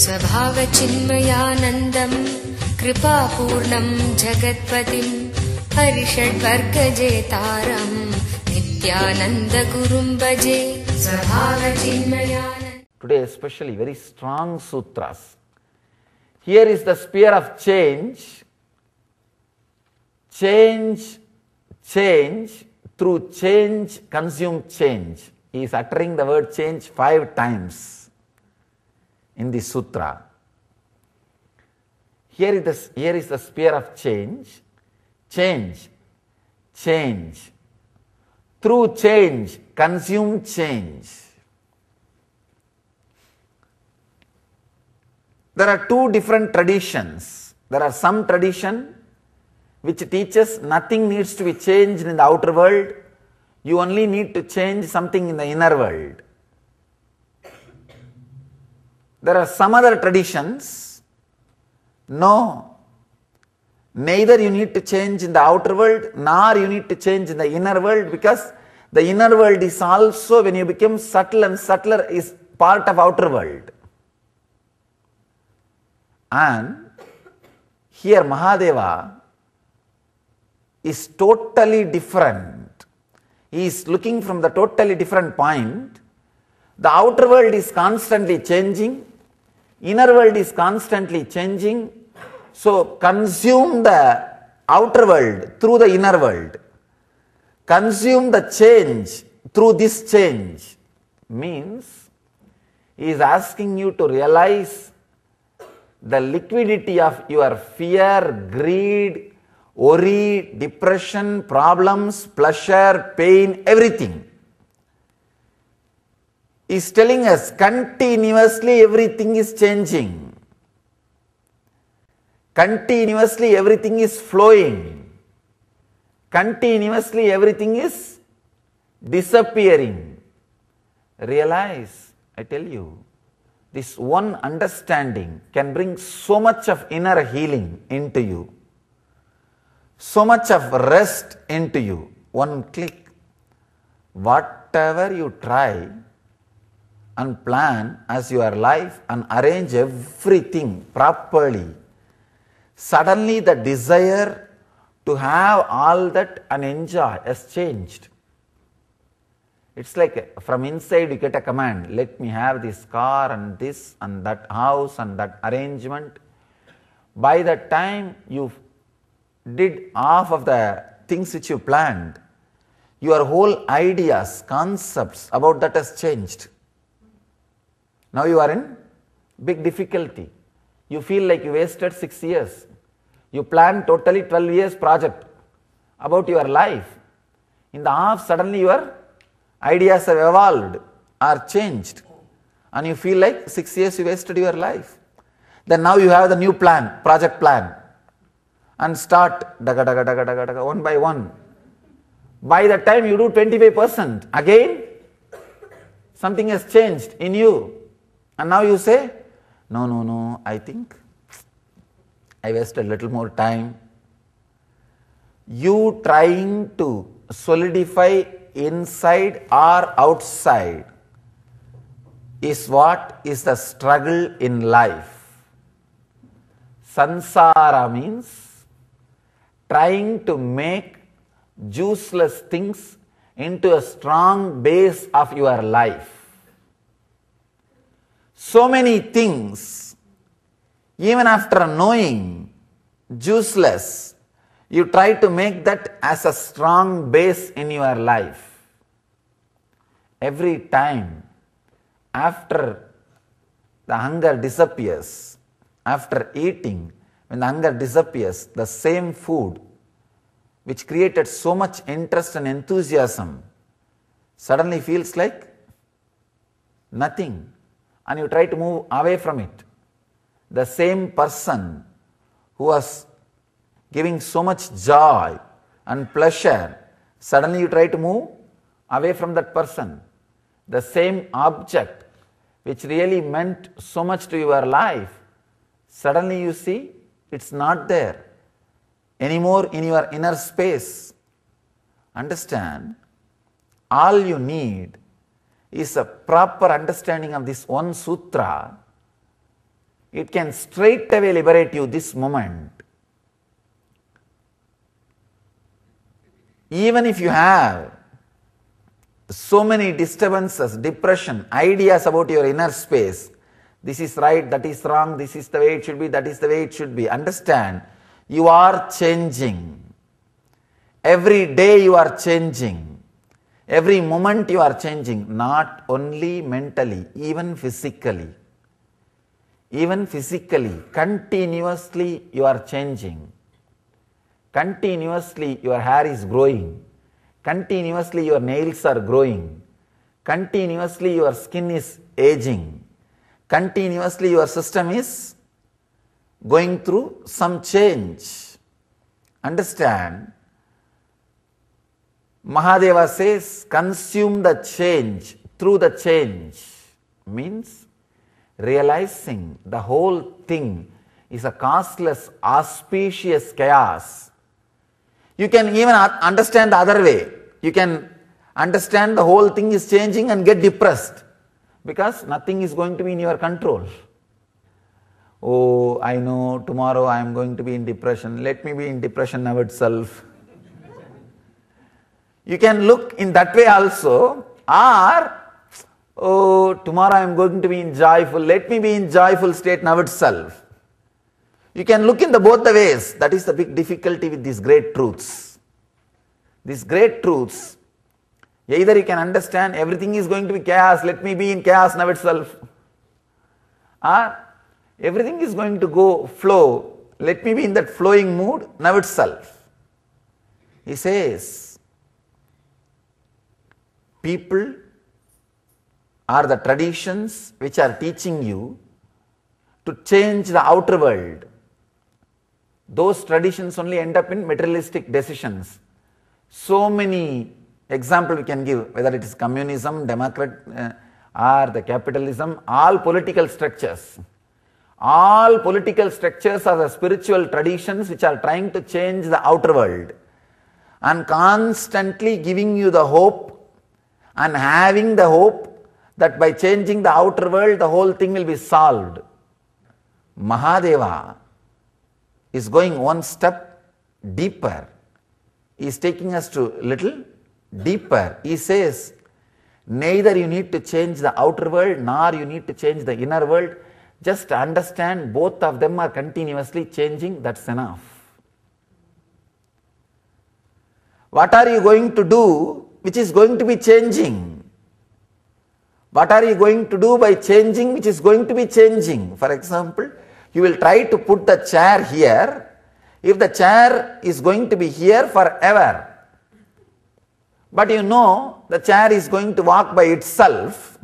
स्वभावचिन्मयानन्दं कृपापूर्णं जगत्पतिं हरिषड्वर्गजेतारं नित्यानन्दगुरुं भजे स्वभावचिन्मयानन्द. Today especially very strong sutras. Here is the sphere of change. Change, change, through change consume change. He is uttering the word change 5 times in the sutra. Here is the sphere of change. Change, change. Through change, consume change. There are 2 different traditions. There are some tradition which teaches nothing needs to be changed in the outer world. You only need to change something in the inner world. There are some other traditions. No. Neither you need to change in the outer world, nor you need to change in the inner world, because the inner world is also, when you become subtle and subtler, is part of outer world. And here Mahadeva is totally different. He is looking from the totally different point. The outer world is constantly changing, inner world is constantly changing. So consume the outer world through the inner world. Consume the change through this change. Means he is asking you to realize the liquidity of your fear, greed, worry, depression, problems, pleasure, pain, everything. He is telling us continuously everything is changing. Continuously everything is flowing. Continuously everything is disappearing. Realize, I tell you, this one understanding can bring so much of inner healing into you, so much of rest into you. One click. Whatever you try and plan as your life and arrange everything properly, suddenly the desire to have all that and enjoy has changed. It's like from inside you get a command, let me have this car and this and that house and that arrangement. By the time you did half of the things which you planned, your whole ideas, concepts about that has changed. Now you are in big difficulty. You feel like you wasted 6 years. You planned totally 12 years project about your life. In the half, suddenly your ideas have evolved, are changed, and you feel like 6 years you wasted your life. Then now you have the new plan, project plan, and start daga daga daga daga daga one by one. By the time you do 25%, again something has changed in you, and now you say, no, I think I wasted a little more time. You trying to solidify inside or outside is what is the struggle in life. Sansara means trying to make useless things into a strong base of your life. So many things, even after knowing useless, you try to make that as a strong base in your life. Every time after the hunger disappears, after eating, when the hunger disappears, the same food which created so much interest and enthusiasm suddenly feels like nothing, and you try to move away from it. The same person who was giving so much joy and pleasure, suddenly you try to move away from that person. The same object which really meant so much to your life, suddenly you see it's not there anymore in your inner space. Understand, all you need is a proper understanding of this one sutra. It can straightway liberate you this moment. Even if you have so many disturbances, depression, ideas about your inner space, this is right, that is wrong, this is the way it should be, that is the way it should be. Understand, you are changing. Every day you are changing. Every moment you are changing, not only mentally, even physically. Even physically, continuously you are changing. Continuously your hair is growing. Continuously your nails are growing. Continuously your skin is aging. Continuously your system is going through some change. Understand? Mahadeva says, consume the change through the change. Means realizing the whole thing is a causeless, auspicious chaos. You can even understand the other way. You can understand the whole thing is changing and get depressed because nothing is going to be in your control. Oh, I know tomorrow I am going to be in depression. Let me be in depression now itself. You can look in that way also, or oh, tomorrow I am going to be in joyful. Let me be in joyful state now itself. You can look in both the ways. That is the big difficulty with these great truths. These great truths, either you can understand everything is going to be chaos, let me be in chaos now itself. Or everything is going to go flow, let me be in that flowing mood now itself. He says, people are the traditions which are teaching you to change the outer world. Those traditions only end up in materialistic decisions. So many examples we can give, whether it is communism, democrat, or the capitalism, all political structures. All political structures are the spiritual traditions which are trying to change the outer world and constantly giving you the hope and having the hope that by changing the outer world, the whole thing will be solved. Mahadeva is going one step deeper. He is taking us to little deeper. He says, neither you need to change the outer world, nor you need to change the inner world. Just understand both of them are continuously changing, that's enough. What are you going to do which is going to be changing? What are you going to do by changing which is going to be changing? For example, you will try to put the chair here. If the chair is going to be here forever, but you know the chair is going to walk by itself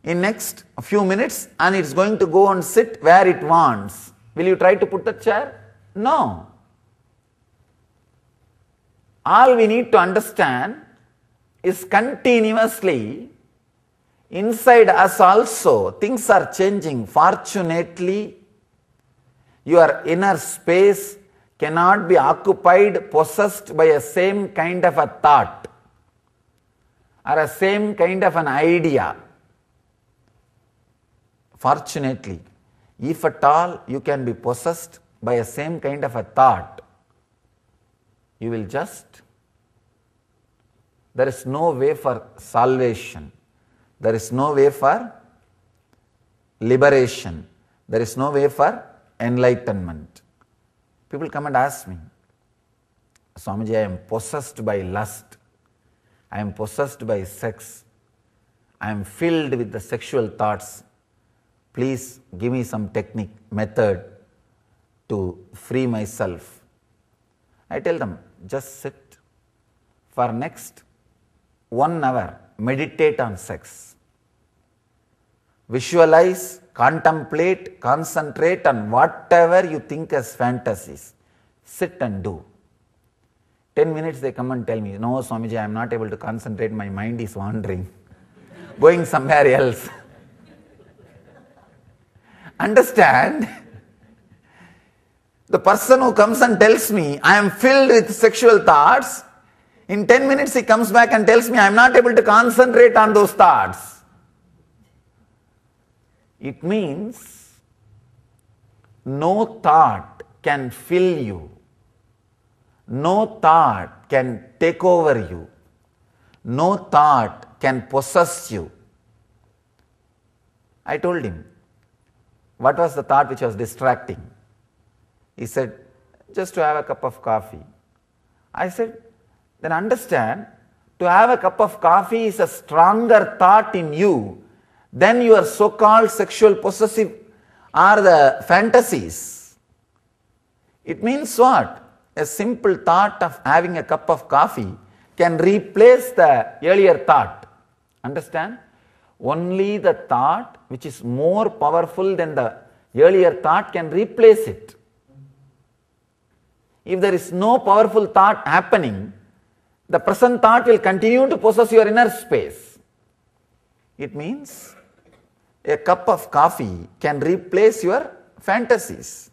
in next few minutes and it's going to go and sit where it wants, will you try to put the chair? No. All we need to understand is continuously inside us also things are changing. Fortunately, your inner space cannot be occupied, possessed by a same kind of a thought or a same kind of an idea. Fortunately, if at all you can be possessed by a same kind of a thought, you will just, there is no way for salvation, there is no way for liberation, there is no way for enlightenment. People come and ask me, Swamiji, I am possessed by lust, I am possessed by sex, I am filled with the sexual thoughts. Please give me some technique, method to free myself. I tell them, just sit for next 1 hour, meditate on sex. Visualize, contemplate, concentrate on whatever you think as fantasies. Sit and do. 10 minutes they come and tell me, no Swamiji, I am not able to concentrate, my mind is wandering, going somewhere else. Understand, the person who comes and tells me, I am filled with sexual thoughts, in 10 minutes he comes back and tells me, I am not able to concentrate on those thoughts. It means no thought can fill you. No thought can take over you. No thought can possess you. I told him, what was the thought which was distracting? He said, just to have a cup of coffee. I said, then understand, to have a cup of coffee is a stronger thought in you than your so-called sexual possessive or the fantasies. It means what? A simple thought of having a cup of coffee can replace the earlier thought. Understand? Only the thought which is more powerful than the earlier thought can replace it. If there is no powerful thought happening, the present thought will continue to possess your inner space. It means a cup of coffee can replace your fantasies.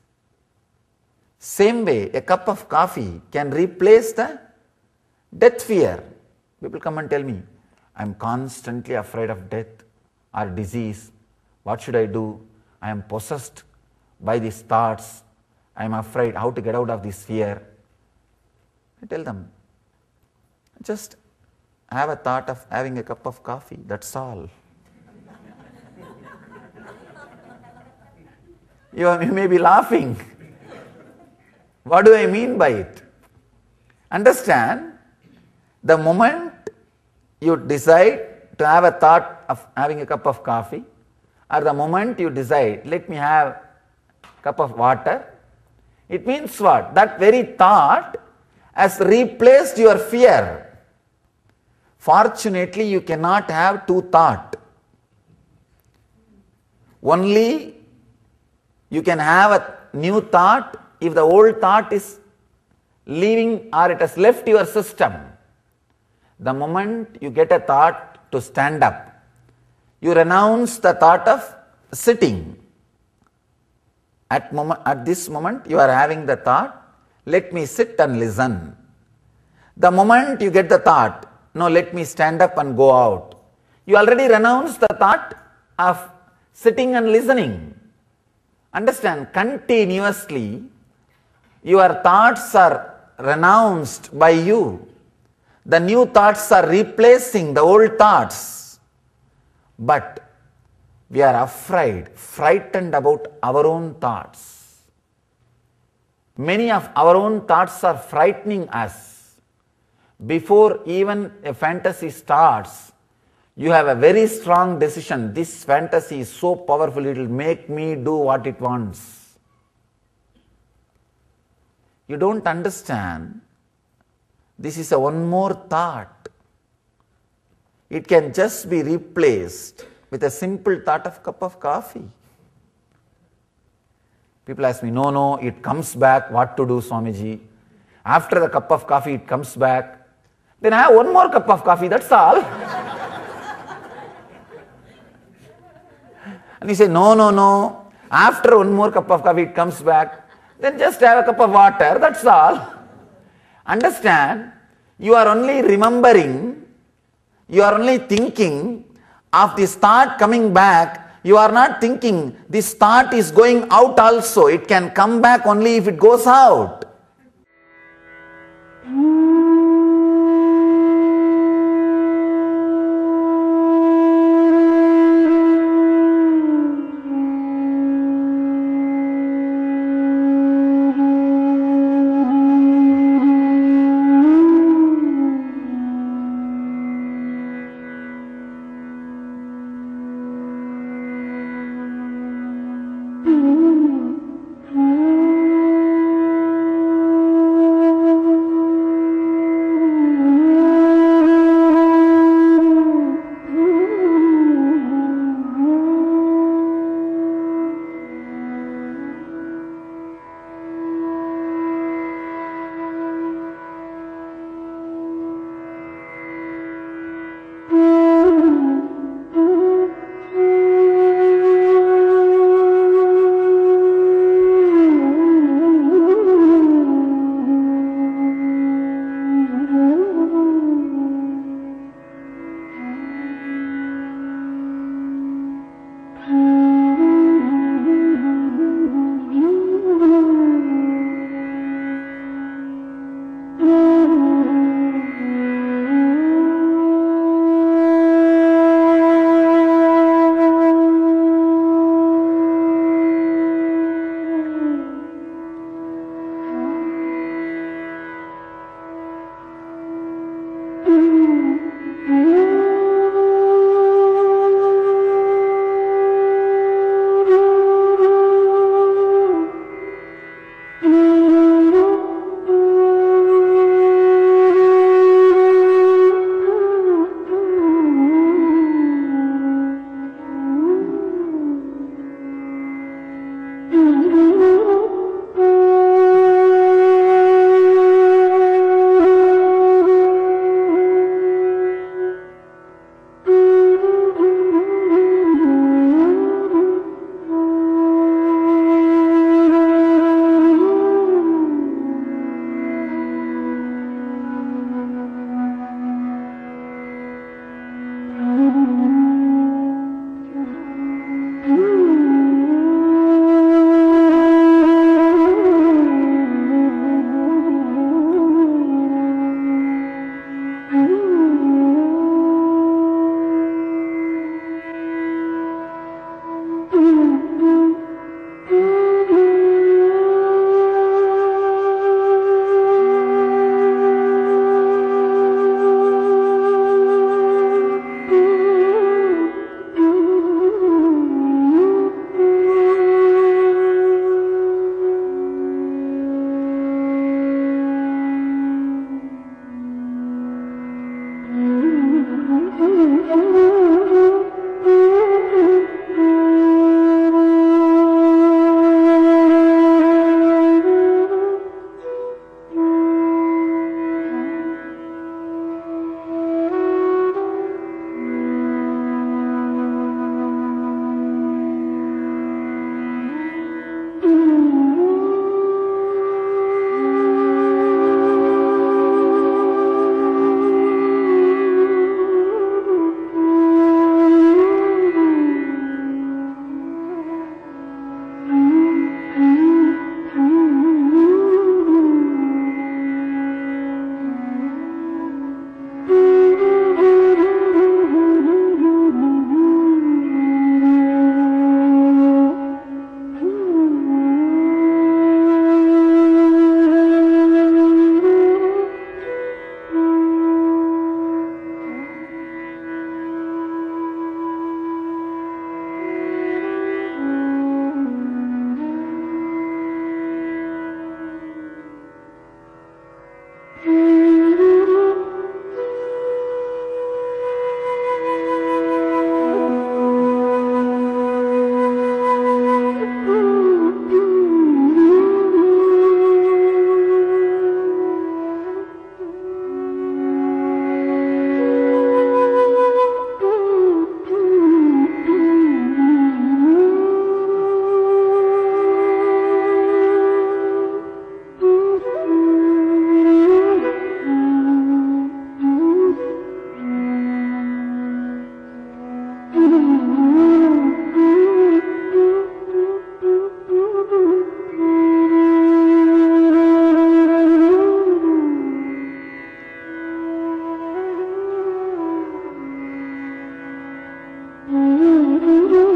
Same way, a cup of coffee can replace the death fear. People come and tell me, I am constantly afraid of death or disease. What should I do? I am possessed by these thoughts. I am afraid how to get out of this fear. I tell them, just have a thought of having a cup of coffee, that's all. You may be laughing. What do I mean by it? Understand, the moment you decide to have a thought of having a cup of coffee, or the moment you decide, let me have a cup of water, it means what? That very thought has replaced your fear. Fortunately, you cannot have two thoughts. Only you can have a new thought if the old thought is leaving or it has left your system. The moment you get a thought to stand up, you renounce the thought of sitting. At this moment you are having the thought, let me sit and listen. The moment you get the thought, no, let me stand up and go out, you already renounced the thought of sitting and listening. Understand, continuously your thoughts are renounced by you. The new thoughts are replacing the old thoughts. But we are afraid, frightened about our own thoughts. Many of our own thoughts are frightening us. Before even a fantasy starts, you have a very strong decision. This fantasy is so powerful, it will make me do what it wants. You don't understand. This is one more thought. It can just be replaced with a simple thought of cup of coffee. People ask me, no, it comes back, what to do, Swamiji? After the cup of coffee, it comes back. Then I have one more cup of coffee, that's all. And you say, no, after one more cup of coffee, it comes back. Then just have a cup of water, that's all. Understand, you are only remembering, you are only thinking of this thought coming back. You are not thinking this thought is going out also. It can come back only if it goes out. Paramashivoham.